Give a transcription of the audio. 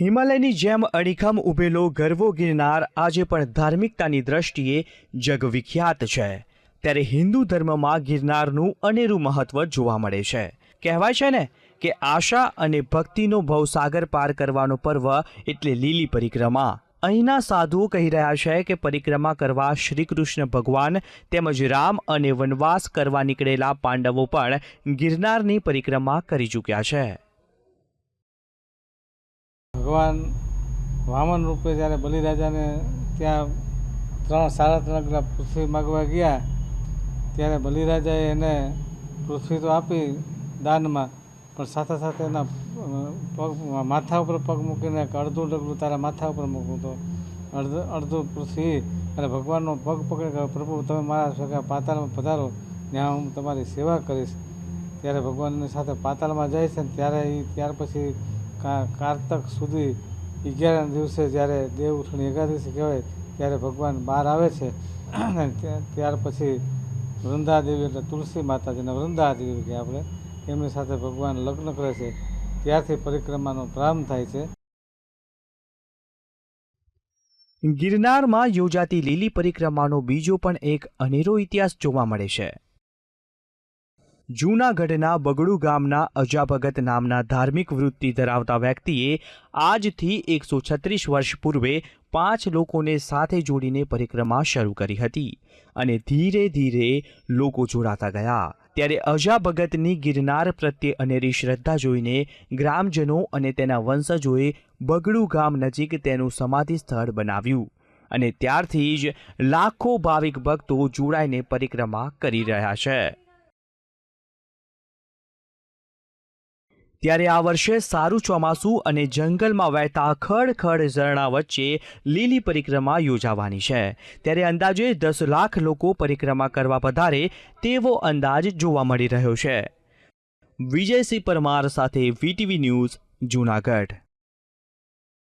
હિમાલયની જેમ અડીખમ ઉભેલો ગરવો ગિરનાર આજે પણ ધાર્મિકતાની દ્રષ્ટિએ જગવિખ્યાત છે। ત્યારે હિન્દુ ધર્મમાં ગિરનારનું અનેરું મહત્વ જોવા મળે છે। કહેવાય છે ને કે આશા અને ભક્તિનો ભવસાગર પાર કરવાનો પર્વ એટલે લીલી પરિક્રમા। અહીંના સાધુઓ કહી રહ્યા છે કે પરિક્રમા કરવા શ્રી કૃષ્ણ ભગવાન તેમજ રામ અને વનવાસ કરવા નીકળેલા પાંડવો પણ ગિરનારની પરિક્રમા કરી ચૂક્યા છે। ભગવાન વામન રૂપે જ્યારે બલિરાજાને ત્યાં 3-3.5 ગ્રામ પૃથ્વી માગવા ગયા ત્યારે બલિરાજાએ એને પૃથ્વી તો આપી દાનમાં, પણ સાથે સાથે એના પગ માથા ઉપર પગ મૂકીને અડધું ડગલું તારા માથા ઉપર મૂકવું તો અડધું પૃથ્વી અને ભગવાનનો પગ પકડી, પ્રભુ તમે મારા સગા પાતાળમાં પધારો, ત્યાં હું તમારી સેવા કરીશ। ત્યારે ભગવાનની સાથે પાતાળમાં જાય છે ને ત્યારે ત્યાર પછી કારતક સુધી 11 દિવસે જ્યારે દેવ ઉઠણી એકાદશી કહેવાય ત્યારે ભગવાન બહાર આવે છે અને ત્યાર પછી વૃંદાદેવી એટલે તુલસી માતાજીને વૃંદાદેવી કે આપણે એમની સાથે ભગવાન લગ્ન કરે છે, ત્યારથી પરિક્રમાનો પ્રારંભ થાય છે। ગિરનારમાં યોજાતી લીલી પરિક્રમાનો બીજો પણ એક અનેરો ઇતિહાસ જોવા મળે છે। જૂનાગઢના બગડુ ગામના અજાભગત નામના ધાર્મિક વૃત્તિ ધરાવતા વ્યક્તિએ આજથી 136 વર્ષ પૂર્વે 5 લોકોને સાથે જોડીને પરિક્રમા શરૂ કરી હતી અને ધીરે ધીરે લોકો જોડાતા ગયા। ત્યારે અજાભગતની ગિરનાર પ્રત્યે અનેરી શ્રદ્ધા જોઈને ગ્રામજનો અને તેના વંશજોએ બગડુ ગામ નજીક તેનું સમાધિ સ્થળ બનાવ્યું અને ત્યારથી જ લાખો ભાવિક ભક્તો જોડાઈને પરિક્રમા કરી રહ્યા છે। ત્યારે આ વર્ષે સારું ચોમાસું અને જંગલમાં વહેતા ખડખડ ઝરણા વચ્ચે લીલી પરિક્રમા યોજાવાની છે। ત્યારે અંદાજે 10 લાખ લોકો પરિક્રમા કરવા પધારે તેવો અંદાજ જોવા મળી રહ્યો છે। વિજયસિંહ પરમાર સાથે વીટીવી ન્યૂઝ, જૂનાગઢ।